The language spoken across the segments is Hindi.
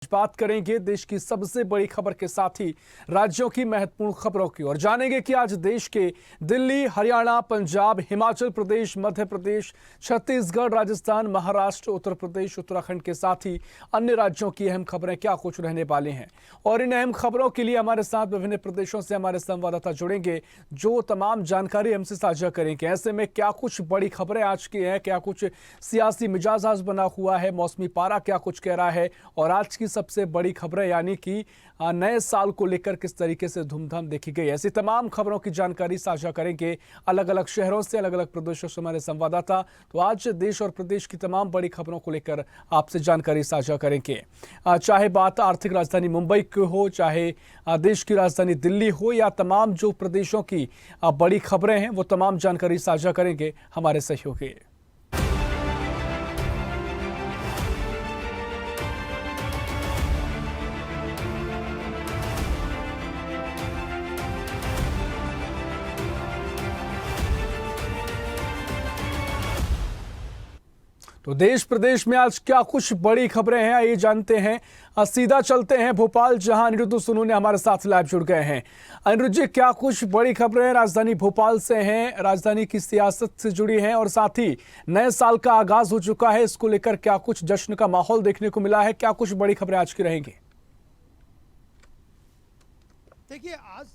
बात करेंगे देश की सबसे बड़ी खबर के साथ ही राज्यों की महत्वपूर्ण खबरों की और जानेंगे कि आज देश के दिल्ली, हरियाणा, पंजाब, हिमाचल प्रदेश, मध्य प्रदेश, छत्तीसगढ़, राजस्थान, महाराष्ट्र, उत्तर प्रदेश, उत्तराखंड के साथ ही अन्य राज्यों की अहम खबरें क्या कुछ रहने वाली हैं। और इन अहम खबरों के लिए हमारे साथ विभिन्न प्रदेशों से हमारे संवाददाता जुड़ेंगे जो तमाम जानकारी हमसे साझा करेंगे। ऐसे में क्या कुछ बड़ी खबरें आज की हैं, क्या कुछ सियासी मिजाज आज बना हुआ है, मौसमी पारा क्या कुछ कह रहा है और आज की सबसे बड़ी खबरें यानी कि नए साल को लेकर किस तरीके से धूमधाम देखी गई। ऐसी तमाम खबरों की जानकारी साझा करेंगे अलग अलग शहरों से, अलग अलग प्रदेशों से हमारे संवाददाता। तो आज देश और प्रदेश की तमाम बड़ी खबरों को लेकर आपसे जानकारी साझा करेंगे। चाहे बात आर्थिक राजधानी मुंबई की हो, चाहे देश की राजधानी दिल्ली हो या तमाम जो प्रदेशों की बड़ी खबरें हैं, वो तमाम जानकारी साझा करेंगे हमारे सहयोगी। तो देश प्रदेश में आज क्या कुछ बड़ी खबरें हैं, आइए जानते हैं। सीधा चलते हैं भोपाल, जहां अनिरुद्ध सुनू ने हमारे साथ लाइव जुड़ गए हैं। अनिरुद्ध जी, क्या कुछ बड़ी खबरें राजधानी भोपाल से हैं, राजधानी की सियासत से जुड़ी हैं और साथ ही नए साल का आगाज हो चुका है, इसको लेकर क्या कुछ जश्न का माहौल देखने को मिला है, क्या कुछ बड़ी खबरें आज की रहेंगी? देखिए, आज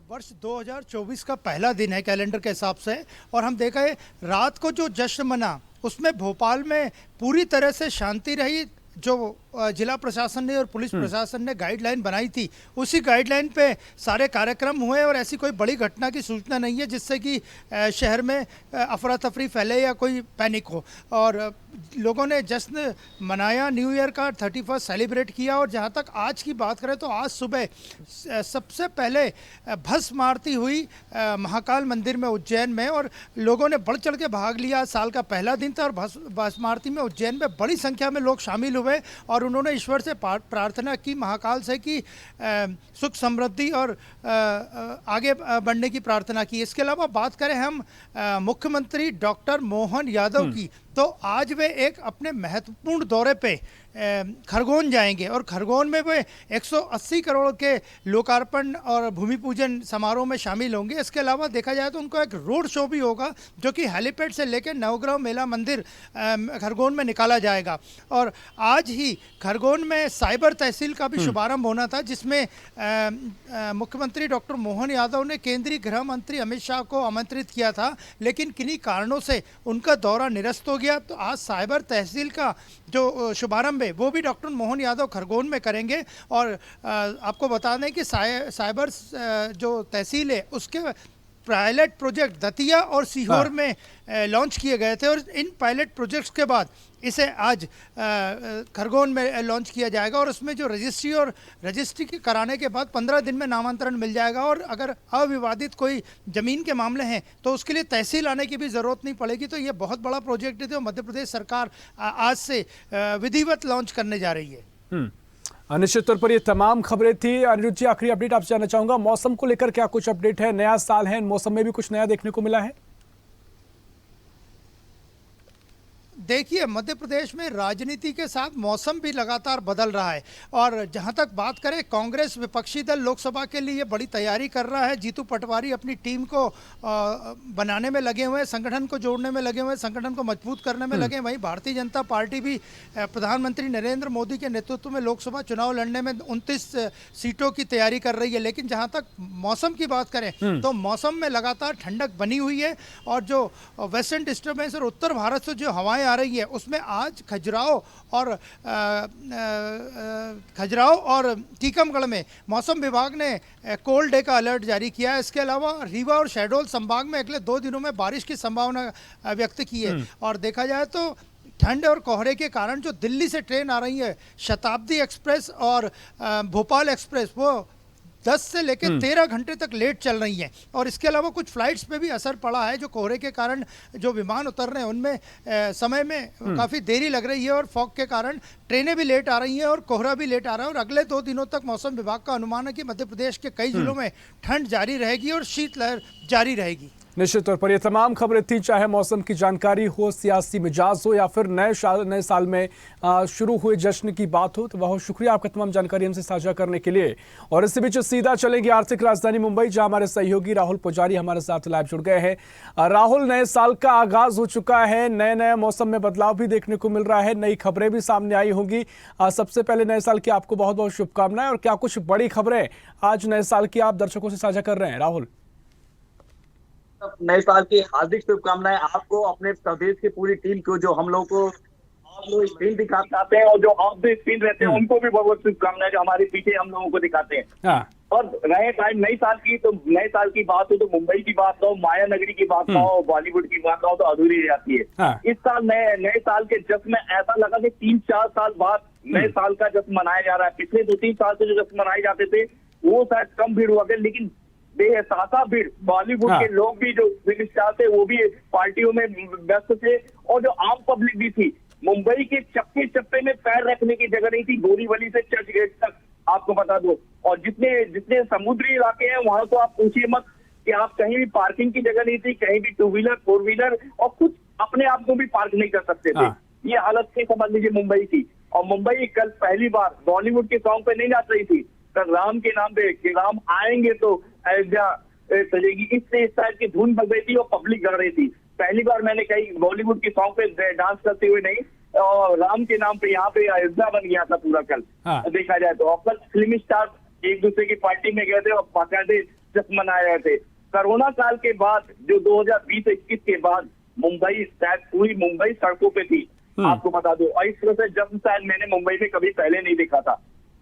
वर्ष 2024 का पहला दिन है कैलेंडर के हिसाब से, और हम देखा है रात को जो जश्न मना उसमें भोपाल में पूरी तरह से शांति रही। जो जिला प्रशासन ने और पुलिस प्रशासन ने गाइडलाइन बनाई थी, उसी गाइडलाइन पे सारे कार्यक्रम हुए और ऐसी कोई बड़ी घटना की सूचना नहीं है जिससे कि शहर में अफरा तफरी फैले या कोई पैनिक हो। और लोगों ने जश्न मनाया, न्यू ईयर का 31 सेलिब्रेट किया। और जहाँ तक आज की बात करें तो आज सुबह सबसे पहले भस्म आरती हुई महाकाल मंदिर में उज्जैन में, और लोगों ने बढ़ चढ़ के भाग लिया। साल का पहला दिन था और भस्म आरती में उज्जैन में बड़ी संख्या में लोग शामिल हुए और उन्होंने ईश्वर से प्रार्थना की, महाकाल से कि सुख समृद्धि और आगे बढ़ने की प्रार्थना की। इसके अलावा बात करें हम मुख्यमंत्री डॉक्टर मोहन यादव की, तो आज वे एक अपने महत्वपूर्ण दौरे पे खरगोन जाएंगे और खरगोन में वे 180 करोड़ के लोकार्पण और भूमि पूजन समारोह में शामिल होंगे। इसके अलावा देखा जाए तो उनको एक रोड शो भी होगा जो कि हेलीपैड से लेकर नवग्रह मेला मंदिर खरगोन में निकाला जाएगा। और आज ही खरगोन में साइबर तहसील का भी शुभारंभ होना था, जिसमें मुख्यमंत्री डॉक्टर मोहन यादव ने केंद्रीय गृह मंत्री अमित शाह को आमंत्रित किया था, लेकिन किन्हीं कारणों से उनका दौरा निरस्त हो गया। तो आज साइबर तहसील का जो शुभारंभ है वो भी डॉक्टर मोहन यादव खरगोन में करेंगे। और आपको बता दें कि साइबर जो तहसील है उसके पायलट प्रोजेक्ट दतिया और सीहोर में लॉन्च किए गए थे, और इन पायलट प्रोजेक्ट्स के बाद इसे आज खरगोन में लॉन्च किया जाएगा। और उसमें जो रजिस्ट्री कराने के बाद 15 दिन में नामांतरण मिल जाएगा, और अगर अविवादित कोई ज़मीन के मामले हैं तो उसके लिए तहसील आने की भी ज़रूरत नहीं पड़ेगी। तो ये बहुत बड़ा प्रोजेक्ट है जो मध्य प्रदेश सरकार आज से विधिवत लॉन्च करने जा रही है। निश्चित तौर पर ये तमाम खबरें थी। अनिरुद्ध जी, आखिरी अपडेट आपसे जानना चाहूंगा, मौसम को लेकर क्या कुछ अपडेट है? नया साल है, मौसम में भी कुछ नया देखने को मिला है? देखिए, मध्य प्रदेश में राजनीति के साथ मौसम भी लगातार बदल रहा है। और जहां तक बात करें, कांग्रेस विपक्षी दल लोकसभा के लिए बड़ी तैयारी कर रहा है। जीतू पटवारी अपनी टीम को बनाने में लगे हुए हैं, संगठन को जोड़ने में लगे हुए हैं, संगठन को मजबूत करने में लगे हैं। वहीं भारतीय जनता पार्टी भी प्रधानमंत्री नरेंद्र मोदी के नेतृत्व में लोकसभा चुनाव लड़ने में 29 सीटों की तैयारी कर रही है। लेकिन जहाँ तक मौसम की बात करें तो मौसम में लगातार ठंडक बनी हुई है, और जो वेस्टर्न डिस्टर्बेंस और उत्तर भारत से जो हवाएं आ रही है उसमें आज खजुराहो और टीकमगढ़ में मौसम विभाग ने कोल्ड डे का अलर्ट जारी किया है। इसके अलावा रीवा और शहडोल संभाग में अगले 2 दिनों में बारिश की संभावना व्यक्त की है। और देखा जाए तो ठंड और कोहरे के कारण जो दिल्ली से ट्रेन आ रही है, शताब्दी एक्सप्रेस और भोपाल एक्सप्रेस, वो 10 से लेकर 13 घंटे तक लेट चल रही हैं। और इसके अलावा कुछ फ्लाइट्स पे भी असर पड़ा है, जो कोहरे के कारण जो विमान उतर रहे हैं उनमें समय में काफ़ी देरी लग रही है, और फॉग के कारण ट्रेनें भी लेट आ रही हैं और कोहरा भी लेट आ रहा है। और अगले 2 दिनों तक मौसम विभाग का अनुमान है कि मध्य प्रदेश के कई जिलों में ठंड जारी रहेगी और शीतलहर जारी रहेगी। निश्चित तौर पर ये तमाम खबरें थी, चाहे मौसम की जानकारी हो, सियासी मिजाज हो या फिर नए साल में शुरू हुए जश्न की बात हो। तो बहुत शुक्रिया आपका तमाम जानकारी हमसे साझा करने के लिए। और इसी बीच सीधा चलेंगे आर्थिक राजधानी मुंबई, जहां हमारे सहयोगी राहुल पुजारी हमारे साथ लाइव जुड़ गए हैं। राहुल, नए साल का आगाज हो चुका है, नए नए मौसम में बदलाव भी देखने को मिल रहा है, नई खबरें भी सामने आई होंगी। सबसे पहले नए साल की आपको बहुत बहुत शुभकामनाएं, और क्या कुछ बड़ी खबरें आज नए साल की आप दर्शकों से साझा कर रहे हैं राहुल? नए साल की हार्दिक शुभकामनाएं आपको, अपने प्रदेश की पूरी टीम को, जो हम लोग को आप लोग स्क्रीन दिखाते आते हैं और जो ऑफ द स्क्रीन रहते हैं उनको भी बहुत बहुत शुभकामनाएं जो हमारे पीछे हम लोगों को दिखाते हैं। हाँ। और रहे टाइम नई साल की, तो नए साल की बात हो तो मुंबई की बात हो, माया नगरी की बात हो, बॉलीवुड की बात हो तो अधूरी रह जाती है। हाँ। इस साल नए साल के जश्न में ऐसा लगा कि 3-4 साल बाद नए साल का जश्न मनाया जा रहा है। पिछले 2-3 साल से जो जश्न मनाए जाते थे वो शायद कम भीड़ हुआ करते, लेकिन बेहसासा भीड़, बॉलीवुड के लोग भी, जो फिल्म स्टार थे वो भी पार्टियों में व्यस्त थे, और जो आम पब्लिक भी थी। मुंबई के चप्पे चप्पे में पैर रखने की जगह नहीं थी, बोरीवली से चर्च गेट तक, आपको बता दो। और जितने समुद्री इलाके हैं वहां तो आप पूछिए मत कि आप कहीं भी पार्किंग की जगह नहीं थी, कहीं भी 2 व्हीलर 4 व्हीलर और कुछ अपने आप को भी पार्क नहीं कर सकते थे। ये हालत थी, समझ लीजिए मुंबई की। और मुंबई कल पहली बार बॉलीवुड के सॉन्ग पे नहीं नाच रही थी, कल राम के नाम पे कि राम आएंगे तो अयोध्या सजेगी, इस टाइप की धुन बज रही थी और पब्लिक गा रही थी। पहली बार मैंने कहीं बॉलीवुड के सॉन्ग पे डांस करते हुए नहीं, और राम के नाम पे यहाँ पे अयोध्या बन गया था पूरा कल। देखा जाए तो कल फिल्म स्टार एक दूसरे की पार्टी में गए थे और बाकायदे जश्न मनाए रहे थे। कोरोना काल के बाद जो 2020-21 के बाद मुंबई, शायद पूरी मुंबई सड़कों पे थी, आपको बता दो। और इस तरह से जश्न शायद मैंने मुंबई में कभी पहले नहीं देखा था।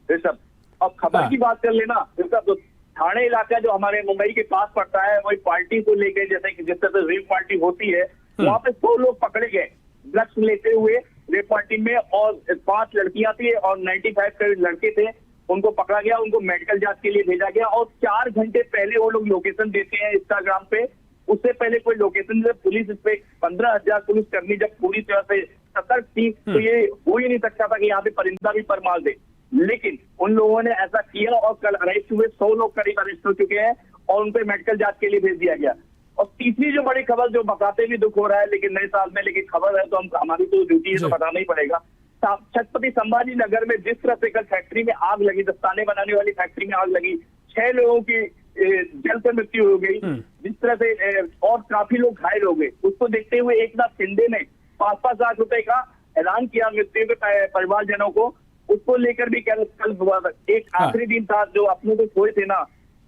ऋषभ, अब खबर की बात कर लेना ऋषभ, तो ठाणे इलाका जो हमारे मुंबई के पास पड़ता है, वही पार्टी को लेकर, जैसे कि जिस तरह से रेप पार्टी होती है, वहां पे 100 लोग पकड़े गए ड्रग्स लेते हुए रेप पार्टी में, और 5 लड़कियां थी और 95 लड़के थे। उनको पकड़ा गया, उनको मेडिकल जांच के लिए भेजा गया, और 4 घंटे पहले वो लोग लोकेशन देते हैं इंस्टाग्राम पे। उससे पहले कोई लोकेशन, पुलिस इस पे 15,000 पुलिस कर्मी जब पूरी तरह से सतर्क थी, तो ये हो ही नहीं सकता था कि यहाँ पे परिंदा भी पर मार दे। लेकिन उन लोगों ने ऐसा किया और कल अरेस्ट हुए, 100 लोग करीब अरेस्ट हो चुके हैं और उन पे मेडिकल जांच के लिए भेज दिया गया। और तीसरी जो बड़ी खबर, जो बताते भी दुख हो रहा है लेकिन नए साल में, लेकिन खबर है तो हमारी तो ड्यूटी है तो बताना ही पड़ेगा। छत्रपति संभाजी नगर में जिस तरह से कल फैक्ट्री में आग लगी, दस्ताने बनाने वाली फैक्ट्री में आग लगी, 6 लोगों की जल से मृत्यु हो गई, जिस तरह से और काफी लोग घायल हो गए, उसको देखते हुए एकनाथ शिंदे ने 5-5 लाख रुपए का ऐलान किया मृत्यु के परिवारजनों को। उसको लेकर भी कल एक आखिरी दिन था, जो अपने को खोए थे ना,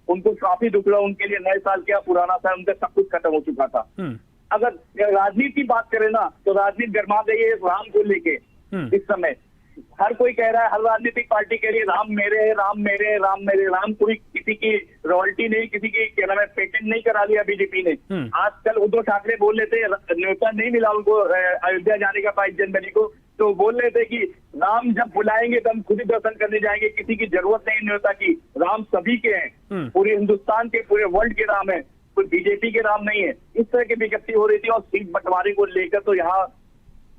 उनको काफी दुख रहा। उनके लिए नए साल क्या पुराना था, उनका सब कुछ खत्म हो चुका था। अगर राजनीति की बात करें ना, तो राजनीति गर्मा गई है राम को लेके। इस समय हर कोई कह रहा है, हर राजनीतिक पार्टी कह रही है राम मेरे है, राम मेरे है, राम मेरे। राम कोई किसी की रॉयल्टी नहीं, किसी की क्या नाम है, पेटेंट नहीं करा लिया बीजेपी ने। आजकल उद्धव ठाकरे बोल रहे थे, न्योता नहीं मिला उनको अयोध्या जाने का 22 जनवरी को, तो बोल रहे थे कि राम जब बुलाएंगे तो हम खुद ही दर्शन करने जाएंगे, किसी की जरूरत नहीं न्योता की। राम सभी के हैं, पूरे हिंदुस्तान के, पूरे वर्ल्ड के राम है, कोई बीजेपी के राम नहीं है। इस तरह की विज्ञप्ति हो रही थी। और सीट बंटवारे को लेकर तो यहाँ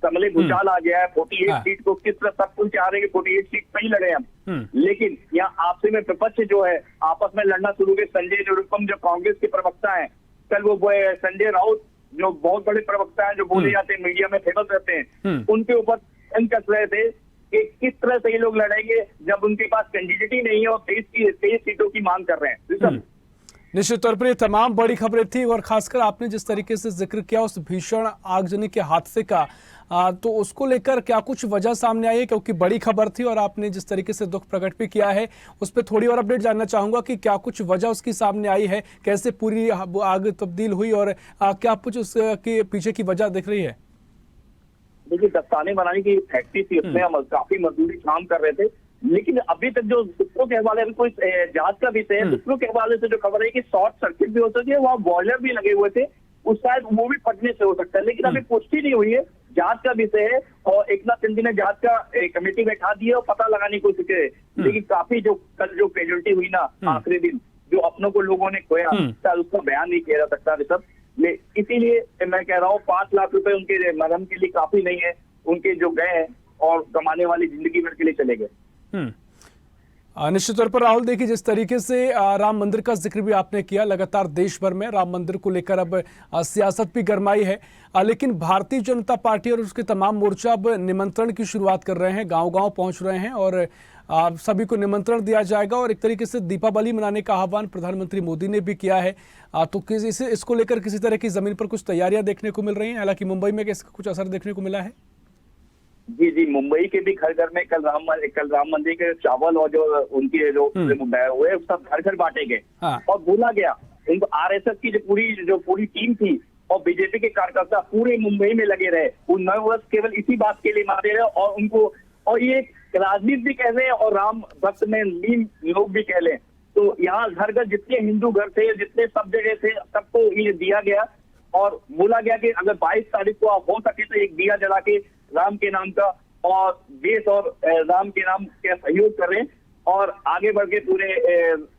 कमले भूचाल आ गया है। 48 सीट को किस तरह सब कुछ चाह रहे हैं कि 48 सीट पे ही लड़े हम, लेकिन यहाँ आपसे में विपक्ष जो है आपस में लड़ना शुरू हुए। संजय निरुपम जो कांग्रेस के प्रवक्ता है, कल वो संजय राउत जो बहुत बड़े प्रवक्ता है, जो बोले जाते हैं मीडिया में फेमस रहते हैं, उनके ऊपर कस रहे थे कि किस तरह से ये लोग लड़ेंगे जब उनके पास कैंडिडेट ही नहीं है और 23 सीटों की मांग कर रहे हैं। निश्चित तौर पर ये तमाम बड़ी खबरें थी, और खासकर आपने जिस तरीके से जिक्र किया उस भीषण आगजनी के हादसे का, तो उसको लेकर क्या कुछ वजह सामने आई है? क्योंकि बड़ी खबर थी और आपने जिस तरीके से दुख प्रकट भी किया है, उस पर थोड़ी और अपडेट जानना चाहूंगा कि क्या कुछ वजह उसकी सामने आई है, कैसे पूरी आग तब्दील हुई, और क्या कुछ उसके पीछे की वजह दिख रही है? देखिए, दस्ताने बनाने की फैक्ट्री थी, उसमें हम काफी मजदूरी काम कर रहे थे, लेकिन अभी तक जो सूत्रों के हवाले में कोई जांच का विषय है, सूत्रों के हवाले से जो खबर है कि शॉर्ट सर्किट भी हो सकती है, वहाँ बॉयलर भी लगे हुए थे, उस शायद वो भी फटने से हो सकता है, लेकिन अभी पुष्टि नहीं हुई है। जांच का विषय है और एकनाथ शिंदे ने जांच का कमेटी बैठा दी है और पता लगाने की कोशिश की है। लेकिन काफी जो कल जो कैजुअलिटी हुई ना आखिरी दिन, जो अपनों को लोगों ने खोया, शायद उसका बयान नहीं किया जा सकता सब। इसीलिए मैं कह रहा हूँ 5 लाख रुपए उनके मरहम के लिए काफी नहीं है, उनके जो गए हैं और कमाने वाली जिंदगी भर के लिए चले गए। निश्चित तौर पर राहुल, देखिए जिस तरीके से राम मंदिर का जिक्र भी आपने किया, लगातार देश भर में राम मंदिर को लेकर अब सियासत भी गरमाई है। लेकिन भारतीय जनता पार्टी और उसके तमाम मोर्चा अब निमंत्रण की शुरुआत कर रहे हैं, गांव-गांव पहुंच रहे हैं और सभी को निमंत्रण दिया जाएगा और एक तरीके से दीपावली मनाने का आह्वान प्रधानमंत्री मोदी ने भी किया है। तो इसको लेकर किसी तरह की जमीन पर कुछ तैयारियां देखने को मिल रही हैं? हालांकि मुंबई में इसका कुछ असर देखने को मिला है। जी जी, मुंबई के भी घर घर में कल राम मंदिर के चावल और जो उनके जो हुए सब घर घर बांटे गए। हाँ। और बोला गया उनको आरएसएस की जो पूरी टीम थी और बीजेपी के कार्यकर्ता पूरे मुंबई में लगे रहे। वो 9 वर्ष केवल इसी बात के लिए मारे रहे और उनको, और ये राजनीति भी कह लें और राम भक्त में लीन लोग भी कह लें, तो यहाँ घर घर जितने हिंदू घर थे, जितने सब जगह थे, सबको ये दिया गया और बोला गया कि अगर 22 तारीख को आप हो सके तो एक दिया जला के राम के नाम का और देश और राम के नाम का सहयोग करें और आगे बढ़ के पूरे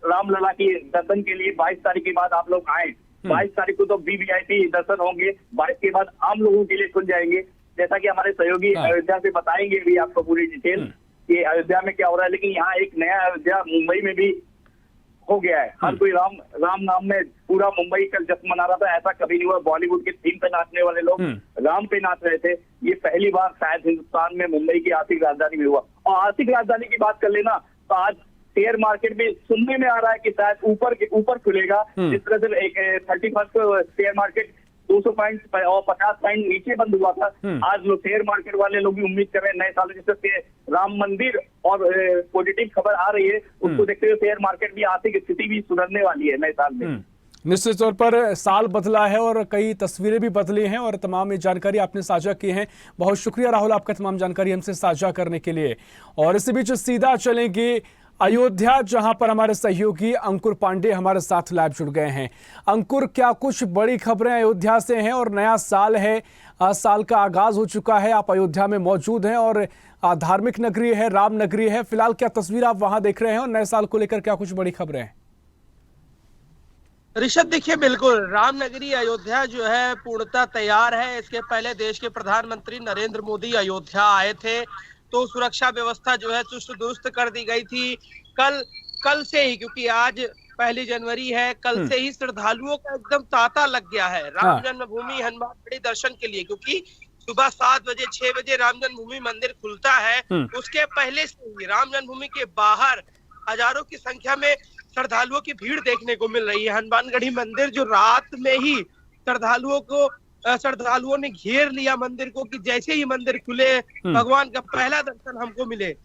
रामलला की दर्शन के लिए 22 तारीख के बाद आप लोग आए। 22 तारीख को तो वीवीआईपी दर्शन होंगे, 22 के बाद आम लोगों के लिए खुल जाएंगे। जैसा कि हमारे सहयोगी अयोध्या से बताएंगे भी आपको पूरी डिटेल कि अयोध्या में क्या हो रहा है। लेकिन यहाँ एक नया अयोध्या मुंबई में भी हो गया है। हर कोई राम नाम में पूरा मुंबई कल जश्न मना रहा था। ऐसा कभी नहीं हुआ। बॉलीवुड के थीम पे नाचने वाले लोग राम पे नाच रहे थे। ये पहली बार शायद हिंदुस्तान में मुंबई की आर्थिक राजधानी में हुआ। और आर्थिक राजधानी की बात कर लेना तो आज शेयर मार्केट में सुनने में आ रहा है कि शायद ऊपर खुलेगा। जिस तरह से एक 31 को शेयर मार्केट 200 पॉइंट और 50 पॉइंट नीचे बंद हुआ था। आज लोग शेयर मार्केट वाले लोग भी उम्मीद कर रहे हैं नए साल में जिससे राम मंदिर और पॉजिटिव खबर आ रही है, उसको देखते हुए शेयर मार्केट भी आर्थिक स्थिति भी सुधरने वाली है नए साल में। निश्चित तौर पर साल बदला है और कई तस्वीरें भी बदली हैं और तमाम ये जानकारी आपने साझा की है। बहुत शुक्रिया राहुल, आपका तमाम जानकारी हमसे साझा करने के लिए। और इसी बीच सीधा चलेंगे अयोध्या, जहां पर हमारे सहयोगी अंकुर पांडे हमारे साथ लाइव जुड़ गए हैं। अंकुर, क्या कुछ बड़ी खबरें अयोध्या से हैं? और नया साल है, साल का आगाज हो चुका है, आप अयोध्या में मौजूद हैं और धार्मिक नगरी है, राम नगरी है। फिलहाल क्या तस्वीर आप वहां देख रहे हैं और नए साल को लेकर क्या कुछ बड़ी खबरें हैं? ऋषभ, देखिए बिल्कुल रामनगरी अयोध्या जो है पूर्णतः तैयार है। इसके पहले देश के प्रधानमंत्री नरेंद्र मोदी अयोध्या आए थे तो सुरक्षा व्यवस्था जो है चुस्त दुरुस्त कर दी गई थी। कल से ही, क्योंकि आज 1 जनवरी है, कल से ही श्रद्धालुओं का एकदम तांता लग गया है राम जन्मभूमि हनुमानगढ़ी दर्शन के लिए। क्योंकि सुबह 7 बजे 6 बजे राम जन्मभूमि मंदिर खुलता है, उसके पहले से ही राम जन्मभूमि के बाहर हजारों की संख्या में श्रद्धालुओं की भीड़ देखने को मिल रही है। हनुमानगढ़ी मंदिर जो रात में ही श्रद्धालुओं ने घेर लिया मंदिर को कि जैसे ही मंदिर खुले भगवान का पहला दर्शन हमको मिले।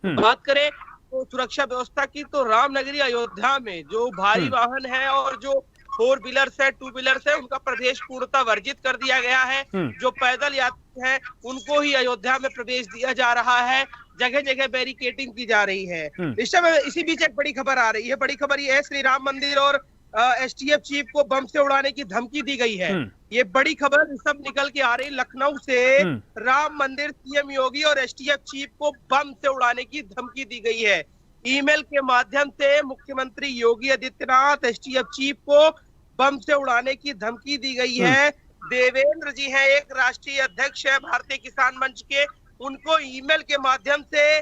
बात करें तो सुरक्षा व्यवस्था की, तो रामनगरी अयोध्या में जो भारी वाहन है और जो 4 व्हीलर्स है, 2 व्हीलर्स है, उनका प्रवेश पूर्णतः वर्जित कर दिया गया है। जो पैदल यात्री हैं उनको ही अयोध्या में प्रवेश दिया जा रहा है। जगह जगह बैरिकेडिंग की जा रही है। इसी बीच एक बड़ी खबर आ रही है। बड़ी खबर ये है, श्री राम मंदिर और एसटीएफ चीफ को बम से उड़ाने की धमकी दी गई है। ये बड़ी खबर सब निकल के आ रही। लखनऊ से राम मंदिर सीएम योगी और एसटीएफ चीफ को बम से उड़ाने की धमकी दी गई है। ईमेल के माध्यम से मुख्यमंत्री योगी आदित्यनाथ एसटीएफ चीफ को बम से उड़ाने की धमकी दी गई है। देवेंद्र जी हैं, एक राष्ट्रीय अध्यक्ष है भारतीय किसान मंच के, उनको ईमेल के माध्यम से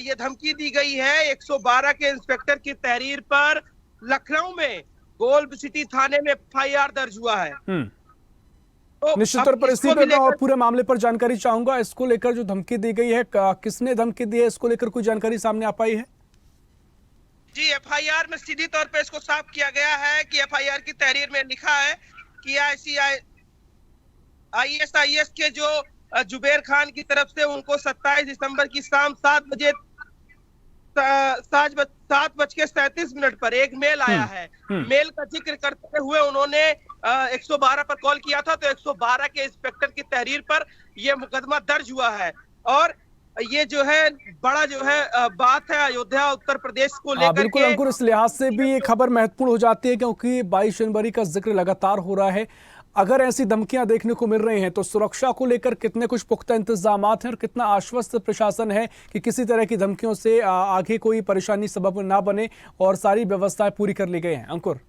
ये धमकी दी गई है। 112 के इंस्पेक्टर की तहरीर पर लखनऊ में गोल्ड सिटी थाने में एफआईआर दर्ज हुआ है। तो निश्चित तौर पर इसी पे मैं और पूरे मामले पर जानकारी चाहूंगा। इसको लेकर जो धमकी दी गई है, किसने धमकी दी है, इसको लेकर कोई जानकारी सामने आ पाई है? जी, एफआईआर में सीधी तौर पे इसको साफ किया गया है कि एफआईआर की तहरीर में लिखा है कि आईएसआईएस के जो जुबेर खान की तरफ से उनको 27 दिसंबर की शाम 7:37 पर एक मेल आया है। मेल का जिक्र करते हुए उन्होंने 112 पर कॉल किया था, तो 112 के इंस्पेक्टर की तहरीर पर यह मुकदमा दर्ज हुआ है। और ये जो है बड़ा जो है बात है अयोध्या उत्तर प्रदेश को लेकर। बिल्कुल अंकुर, इस लिहाज से भी ये खबर महत्वपूर्ण हो जाती है क्योंकि 22 जनवरी का जिक्र लगातार हो रहा है। अगर ऐसी धमकियां देखने को मिल रही हैं तो सुरक्षा को लेकर कितने कुछ पुख्ता इंतजाम हैं और कितना आश्वस्त प्रशासन है कि किसी तरह की धमकियों से आगे कोई परेशानी सबब ना बने और सारी व्यवस्थाएं पूरी कर ली गई हैं? अंकुर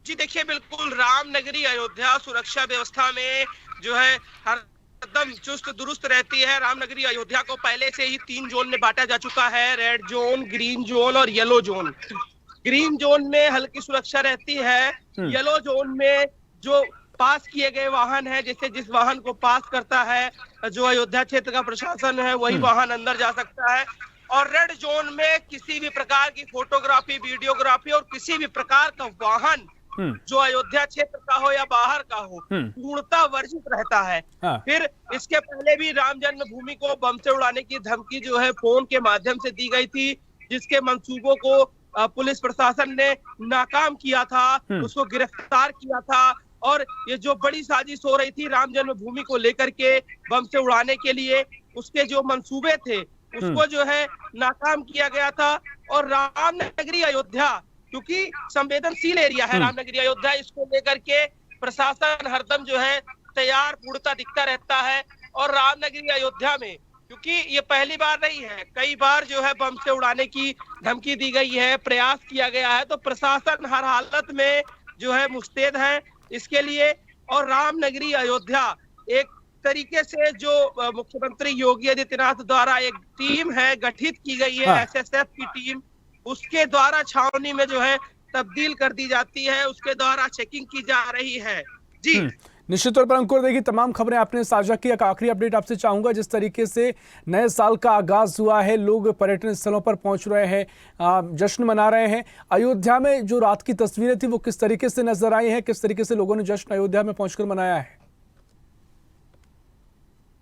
जी देखिए, बिल्कुल रामनगरी अयोध्या सुरक्षा व्यवस्था में जो है हर एकदम चुस्त दुरुस्त रहती है। रामनगरी अयोध्या को पहले से ही 3 जोन में बांटा जा चुका है, रेड जोन, ग्रीन जोन और येलो जोन। ग्रीन जोन में हल्की सुरक्षा रहती है, येलो जोन में जो पास किए गए वाहन है, जैसे जिस वाहन को पास करता है जो अयोध्या क्षेत्र का प्रशासन है, वही वाहन अंदर जा सकता है। और रेड जोन में किसी भी प्रकार की फोटोग्राफी, वीडियोग्राफी और किसी भी प्रकार का वाहन जो अयोध्या क्षेत्र का हो या बाहर का हो, पूर्णतः वर्जित रहता है। फिर इसके पहले भी राम जन्मभूमि को बम से उड़ाने की धमकी जो है फोन के माध्यम से दी गई थी, जिसके मंसूबों को पुलिस प्रशासन ने नाकाम किया था, उसको गिरफ्तार किया था। और ये जो बड़ी साजिश हो रही थी राम जन्मभूमि को लेकर के बम से उड़ाने के लिए, उसके जो मंसूबे थे उसको जो है नाकाम किया गया था। और रामनगरी अयोध्या क्योंकि संवेदनशील एरिया है रामनगरी अयोध्या, इसको लेकर के प्रशासन हरदम जो है तैयार पूर्णता दिखता रहता है। और रामनगरी अयोध्या में क्योंकि ये पहली बार नहीं है, कई बार जो है बम से उड़ाने की धमकी दी गई है, प्रयास किया गया है, तो प्रशासन हर हालत में जो है मुस्तैद है इसके लिए। और रामनगरी अयोध्या एक तरीके से जो मुख्यमंत्री योगी आदित्यनाथ द्वारा एक टीम है गठित की गई है, एसएसएफ की टीम, उसके द्वारा छावनी में जो है तब्दील कर दी जाती है, उसके द्वारा चेकिंग की जा रही है। जी निश्चित तौर पर अंकुर, देखिए तमाम खबरें आपने साझा की। एक आखिरी अपडेट आपसे चाहूंगा, जिस तरीके से नए साल का आगाज हुआ है, लोग पर्यटन स्थलों पर पहुंच रहे हैं, जश्न मना रहे हैं, अयोध्या में जो रात की तस्वीरें थी वो किस तरीके से नजर आई हैं, किस तरीके से लोगों ने जश्न अयोध्या में पहुंचकर मनाया है?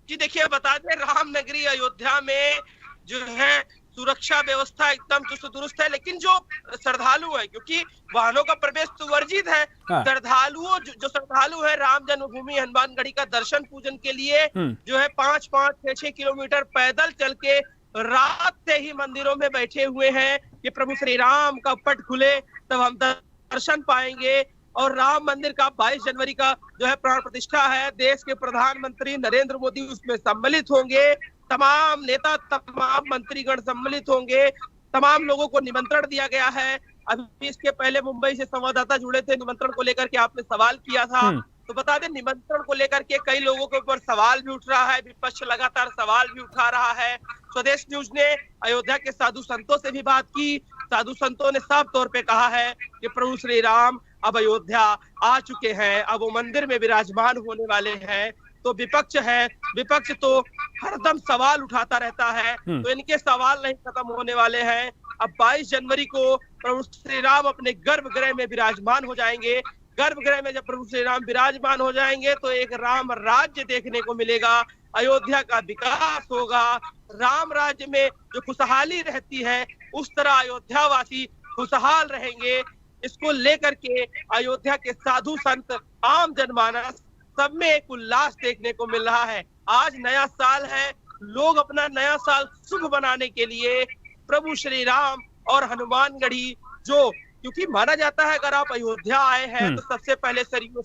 जी देखिए, बता दें रामनगरी अयोध्या में जो है सुरक्षा व्यवस्था एकदम चुस्त दुरुस्त है, लेकिन जो श्रद्धालु है, क्योंकि वाहनों का प्रवेश तो वर्जित है, श्रद्धालुओं जो श्रद्धालु है राम जन्मभूमि हनुमानगढ़ी का दर्शन पूजन के लिए जो है 5-5, 6-6 किलोमीटर पैदल चल के रात से ही मंदिरों में बैठे हुए हैं कि प्रभु श्री राम का पट खुले तब हम दर्शन पाएंगे। और राम मंदिर का 22 जनवरी का जो है प्राण प्रतिष्ठा है, देश के प्रधानमंत्री नरेंद्र मोदी उसमें सम्मिलित होंगे, तमाम नेता, तमाम मंत्रीगण सम्मिलित होंगे, तमाम लोगों को निमंत्रण दिया गया है। अभी इसके पहले मुंबई से संवाददाता जुड़े थे, निमंत्रण को लेकर के आपने सवाल किया था, तो बता दें निमंत्रण को लेकर के कई लोगों के ऊपर सवाल भी उठ रहा है, विपक्ष लगातार सवाल भी उठा रहा है। स्वदेश न्यूज ने अयोध्या के साधु संतों से भी बात की, साधु संतों ने साफ तौर पे कहा है कि प्रभु श्री राम अब अयोध्या आ चुके हैं, अब वो मंदिर में विराजमान होने वाले हैं। तो विपक्ष है, विपक्ष तो हरदम सवाल उठाता रहता है, तो इनके सवाल नहीं खत्म होने वाले हैं। अब 22 जनवरी को प्रभु श्री राम अपने गर्भगृह में विराजमान हो जाएंगे। गर्भगृह में जब प्रभु श्री राम विराजमान हो जाएंगे तो एक राम राज्य देखने को मिलेगा, अयोध्या का विकास होगा, राम राज्य में जो खुशहाली रहती है उस तरह अयोध्या वासी खुशहाल रहेंगे। इसको लेकर के अयोध्या के साधु संत, आम जनमानस सब में एक उल्लास देखने को मिल रहा है। आज नया साल है, लोग अपना नया साल शुभ बनाने के लिए प्रभु श्री राम और हनुमानगढ़ी, जो क्योंकि माना जाता है अगर आप अयोध्या आए हैं तो सबसे पहले सरयू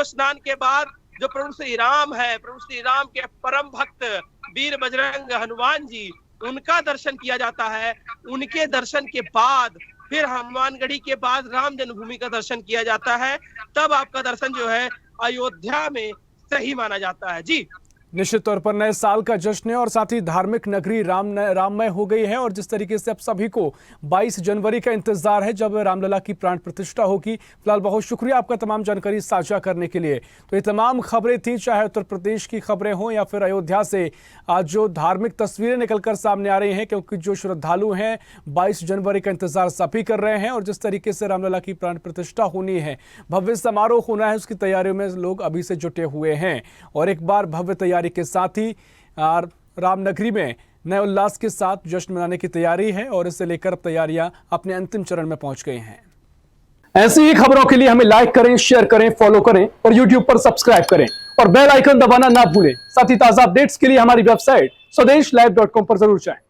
स्नान के बाद जो प्रभु श्री राम है, प्रभु श्री राम के परम भक्त वीर बजरंग हनुमान जी, उनका दर्शन किया जाता है। उनके दर्शन के बाद फिर हनुमानगढ़ी के बाद राम जन्मभूमि का दर्शन किया जाता है, तब आपका दर्शन जो है अयोध्या में सही माना जाता है। जी निश्चित तौर पर नए साल का जश्न है और साथ ही धार्मिक नगरी राममय हो गई है। और जिस तरीके से अब सभी को 22 जनवरी का इंतजार है जब रामलला की प्राण प्रतिष्ठा होगी। फिलहाल बहुत शुक्रिया आपका तमाम जानकारी साझा करने के लिए। तो ये तमाम खबरें थी, चाहे उत्तर प्रदेश की खबरें हों या फिर अयोध्या से आज जो धार्मिक तस्वीरें निकलकर सामने आ रही हैं, क्योंकि जो श्रद्धालु हैं 22 जनवरी का इंतजार सभी कर रहे हैं। और जिस तरीके से रामलला की प्राण प्रतिष्ठा होनी है, भव्य समारोह होना है, उसकी तैयारियों में लोग अभी से जुटे हुए हैं। और एक बार भव्य तैयारी के साथ ही रामनगरी में नए उल्लास के साथ जश्न मनाने की तैयारी है और इसे लेकर अब तैयारियां अपने अंतिम चरण में पहुंच गई हैं। ऐसी ही खबरों के लिए हमें लाइक करें, शेयर करें, फॉलो करें और YouTube पर सब्सक्राइब करें और बेल आइकन दबाना ना भूलें। साथ ही ताजा अपडेट्स के लिए हमारी वेबसाइट swadesh live.com पर जरूर जाएं।